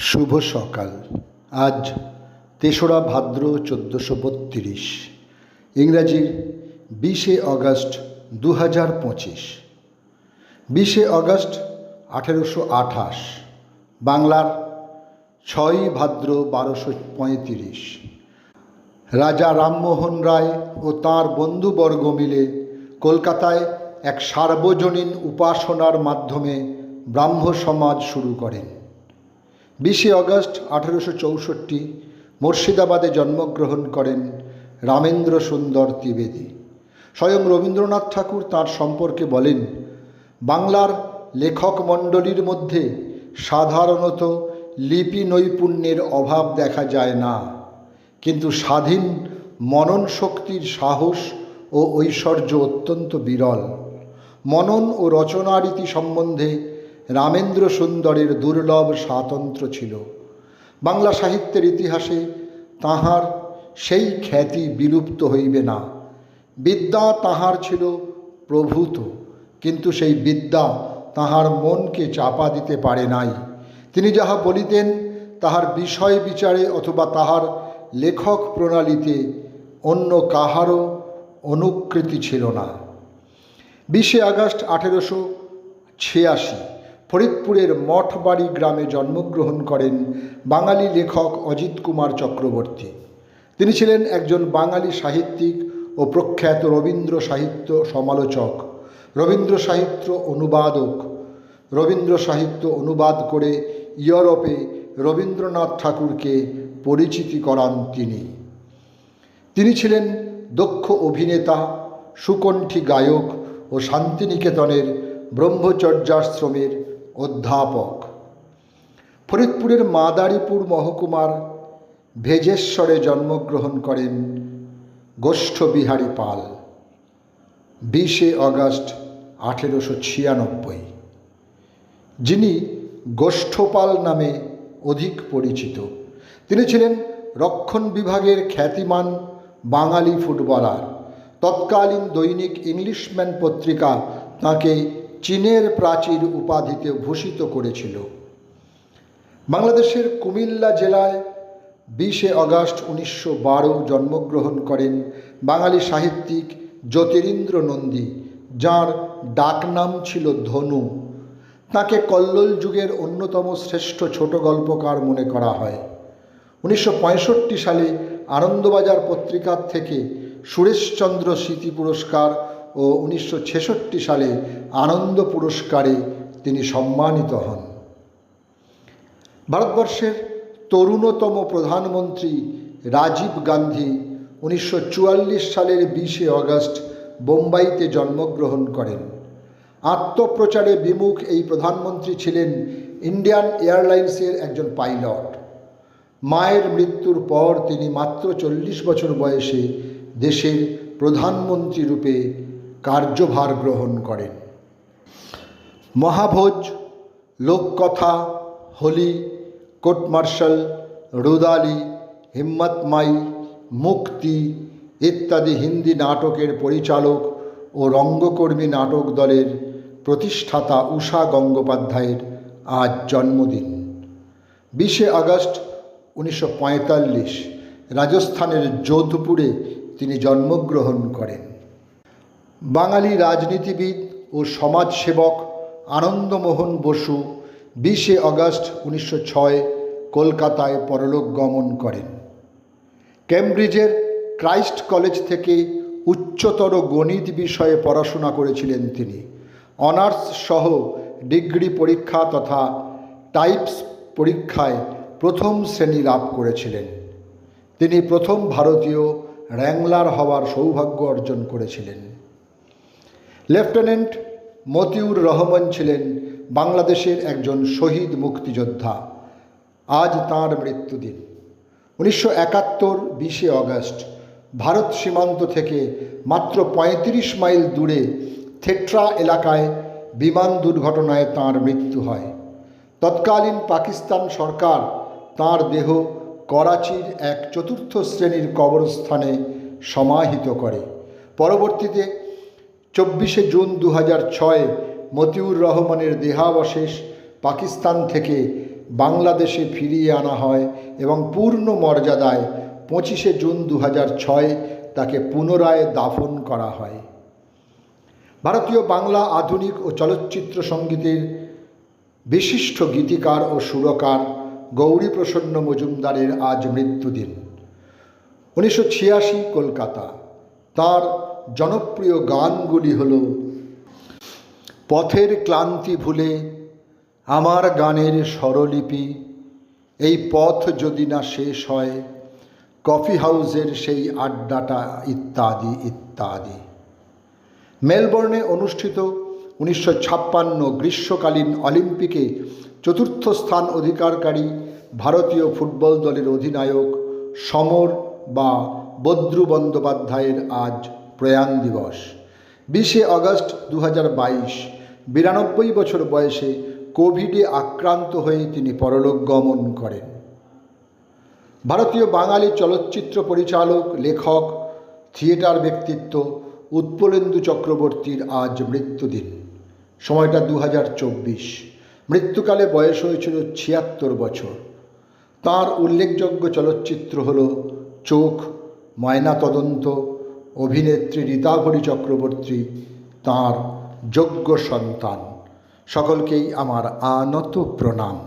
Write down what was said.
শুভ সকাল। আজ ৩রা ভাদ্র ১৪৩২, ইংরাজির ২০শে August ২০২৫। ২০শে August ১৮২৮, বাংলার ৬ই ভাদ্র ১২৩৫। রাজা রামমোহন রায় ও তাঁর বন্ধুবর্গ মিলে কলকাতায় এক সার্বজনীন উপাসনার মাধ্যমে ব্রাহ্ম সমাজ শুরু করেন। ২০শে অগস্ট ১৮৬৪ মুর্শিদাবাদে জন্মগ্রহণ করেন রামেন্দ্র সুন্দর ত্রিবেদী। স্বয়ং রবীন্দ্রনাথ ঠাকুর তাঁর সম্পর্কে বলেন, বাংলার লেখক মণ্ডলীর মধ্যে সাধারণত লিপি নৈপুণ্যের অভাব দেখা যায় না, কিন্তু স্বাধীন মনন শক্তির সাহস ও ঐশ্বর্য অত্যন্ত বিরল। মনন ও রচনারীতি সম্বন্ধে রামেন্দ্র সুন্দরের দুর্লভ স্বাতন্ত্র্য ছিল। বাংলা সাহিত্যের ইতিহাসে তাঁহার সেই খ্যাতি বিলুপ্ত হইবে না। বিদ্যা তাঁহার ছিল প্রভূত, কিন্তু সেই বিদ্যা তাঁহার মনকে চাপা দিতে পারে নাই। তিনি যাহা বলিতেন তাহার বিষয় বিচারে অথবা তাহার লেখক প্রণালীতে অন্য কাহারও অনুকৃতি ছিল না। ২০শে আগস্ট ১৮৮৬ ফরিদপুরের মঠবাড়ি গ্রামে জন্মগ্রহণ করেন বাঙালি লেখক অজিত কুমার চক্রবর্তী। তিনি ছিলেন একজন বাঙালি সাহিত্যিক ও প্রখ্যাত রবীন্দ্র সাহিত্য সমালোচক, রবীন্দ্র সাহিত্য অনুবাদক। রবীন্দ্র সাহিত্য অনুবাদ করে ইউরোপে রবীন্দ্রনাথ ঠাকুরকে পরিচিতি করান তিনি। তিনি ছিলেন দক্ষ অভিনেতা, সুকণ্ঠী গায়ক ও শান্তিনিকেতনের ব্রহ্মচর্যাশ্রমের অধ্যাপক। ফরিদপুরের মাদারীপুর মহকুমার ভেজেশ্বরে জন্মগ্রহণ করেন গোষ্ঠবিহারী পাল ২০শে অগস্ট ১৮৯৬, যিনি গোষ্ঠপাল নামে অধিক পরিচিত। তিনি ছিলেন রক্ষণ বিভাগের খ্যাতিমান বাঙালি ফুটবলার। তৎকালীন দৈনিক ইংলিশম্যান পত্রিকা তাঁকে চীনের প্রাচীর উপাধিতে ভূষিত করেছিল। বাংলাদেশের কুমিল্লা জেলায় ২০শে অগস্ট ১৯১২ জন্মগ্রহণ করেন বাঙালি সাহিত্যিক জ্যোতিরিন্দ্র নন্দী, যাঁর ডাকনাম ছিল ধনু। তাঁকে কল্লোল যুগের অন্যতম শ্রেষ্ঠ ছোট গল্পকার মনে করা হয়। ১৯৬৫ সালে আনন্দবাজার পত্রিকার থেকে সুরেশচন্দ্র স্মৃতি পুরস্কার ও ১৯৬৬ সালে আনন্দ পুরস্কারে তিনি সম্মানিত হন। ভারতবর্ষের তরুণতম প্রধানমন্ত্রী রাজীব গান্ধী ১৯৪৪ সালের ২০শে অগস্ট বোম্বাইতে জন্মগ্রহণ করেন। আত্মপ্রচারে বিমুখ এই প্রধানমন্ত্রী ছিলেন ইন্ডিয়ান এয়ারলাইন্সের একজন পাইলট। মায়ের মৃত্যুর পর তিনি মাত্র ৪০ বছর বয়সে দেশের প্রধানমন্ত্রী রূপে কার্যভার গ্রহণ করেন। মহাভোজ, লোককথা, হোলি, কোর্ট মার্শাল, রুদালি, হিম্মত মাই, মুক্তি ইত্যাদি হিন্দি নাটকের পরিচালক ও রঙ্গকর্মী নাটক দলের প্রতিষ্ঠাতা উষা গঙ্গোপাধ্যায়ের আজ জন্মদিন। ২০শে আগস্ট ১৯৪৫ রাজস্থানের যোধপুরে তিনি জন্মগ্রহণ করেন। বাঙালি রাজনীতিবিদ ও সমাজসেবক আনন্দমোহন বসু ২০শে আগস্ট ১৯০৬ কলকাতায় পরলোক গমন করেন। কেমব্রিজের ক্রাইস্ট কলেজ থেকে উচ্চতর গণিত বিষয়ে পড়াশোনা করেছিলেন তিনি। অনার্স সহ ডিগ্রি পরীক্ষা তথা টাইপস পরীক্ষায় প্রথম শ্রেণী লাভ করেছিলেন। তিনি প্রথম ভারতীয় র্যাংলার হওয়ার সৌভাগ্য অর্জন করেছিলেন। লেফটেন্যান্ট মতিউর রহমান ছিলেন বাংলাদেশের একজন শহীদ মুক্তিযোদ্ধা। আজ তাঁর মৃত্যুদিন। ১৯৭১ ২০শে আগস্ট ভারত সীমান্ত থেকে মাত্র ৩৫ মাইল দূরে থেট্রা এলাকায় বিমান দুর্ঘটনায় তাঁর মৃত্যু হয়। তৎকালীন পাকিস্তান সরকার তাঁর দেহ করাচির এক চতুর্থ শ্রেণীর কবরস্থানে সমাহিত করে। পরবর্তীতে ২৪শে জুন ২০০৬ মতিউর রহমানের দেহাবশেষ পাকিস্তান থেকে বাংলাদেশে ফিরিয়ে আনা হয় এবং পূর্ণ মর্যাদায় 25শে জুন 2006 তাকে পুনরায় দাফন করা হয়। ভারতীয় বাংলা আধুনিক ও চলচ্চিত্র সঙ্গীতের বিশিষ্ট গীতিকার ও সুরকার গৌরীপ্রসন্ন মজুমদারের আজ মৃত্যুদিন। 1986 কলকাতা। তার জনপ্রিয় গানগুলি হল পথের ক্লান্তি ভুলে আমার গানের স্বরলিপি, এই পথ যদি না শেষ হয়, কফি হাউসের সেই আড্ডাটা, ইত্যাদি ইত্যাদি। মেলবোর্নে অনুষ্ঠিত 1956 গ্রীষ্মকালীন অলিম্পিকে চতুর্থ স্থান অধিকারকারী ভারতীয় ফুটবল দলের অধিনায়ক সমর বা বদ্রু বন্দ্যোপাধ্যায়ের আজ প্রয়াণ দিবস। 20শে আগস্ট 2022 92 বছর বয়সে কোভিডে আক্রান্ত হয়ে তিনি পরলোক গমন করেন। ভারতীয় বাঙালি চলচ্চিত্র পরিচালক, লেখক, থিয়েটার ব্যক্তিত্ব উৎপলেন্দু চক্রবর্তীর আজ মৃত্যুদিন। সময়টা 2024। মৃত্যুকালে বয়স হয়েছিল 76 বছর। তাঁর উল্লেখযোগ্য চলচ্চিত্র হল চোখ, ময়নাতদন্ত। অভিনেত্রী রীতাভরী চক্রবর্তী তাঁর যোগ্য সন্তান। সকলকেই আমার আনত প্রণাম।